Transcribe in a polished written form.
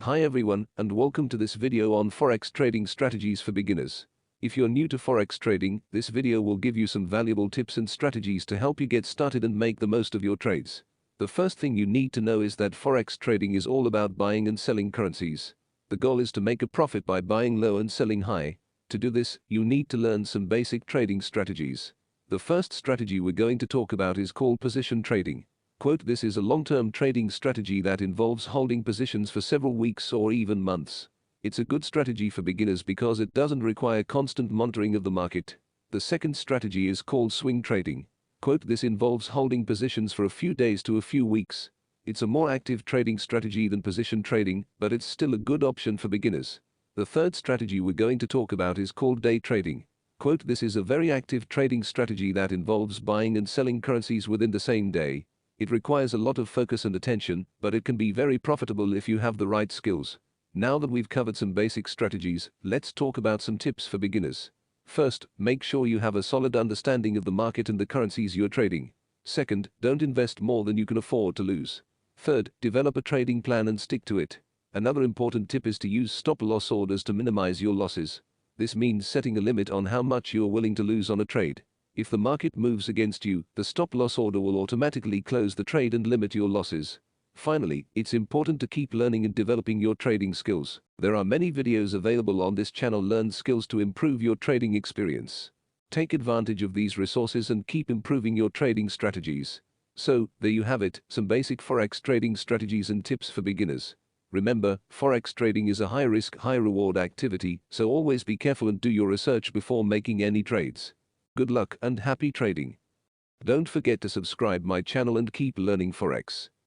Hi everyone, and welcome to this video on Forex trading strategies for beginners. If you're new to Forex trading, this video will give you some valuable tips and strategies to help you get started and make the most of your trades. The first thing you need to know is that Forex trading is all about buying and selling currencies. The goal is to make a profit by buying low and selling high. To do this, you need to learn some basic trading strategies. The first strategy we're going to talk about is called position trading. Quote, this is a long-term trading strategy that involves holding positions for several weeks or even months. It's a good strategy for beginners because it doesn't require constant monitoring of the market. The second strategy is called swing trading. Quote, this involves holding positions for a few days to a few weeks. It's a more active trading strategy than position trading, but it's still a good option for beginners. The third strategy we're going to talk about is called day trading. Quote, this is a very active trading strategy that involves buying and selling currencies within the same day. It requires a lot of focus and attention, but it can be very profitable if you have the right skills. Now that we've covered some basic strategies, let's talk about some tips for beginners. First, make sure you have a solid understanding of the market and the currencies you're trading. Second, don't invest more than you can afford to lose. Third, develop a trading plan and stick to it. Another important tip is to use stop-loss orders to minimize your losses. This means setting a limit on how much you're willing to lose on a trade. If the market moves against you, the stop-loss order will automatically close the trade and limit your losses. Finally, it's important to keep learning and developing your trading skills. There are many videos available on this channel. Learn skills to improve your trading experience. Take advantage of these resources and keep improving your trading strategies. So, there you have it, some basic Forex trading strategies and tips for beginners. Remember, Forex trading is a high-risk, high-reward activity, so always be careful and do your research before making any trades. Good luck and happy trading. Don't forget to subscribe my channel and keep learning Forex.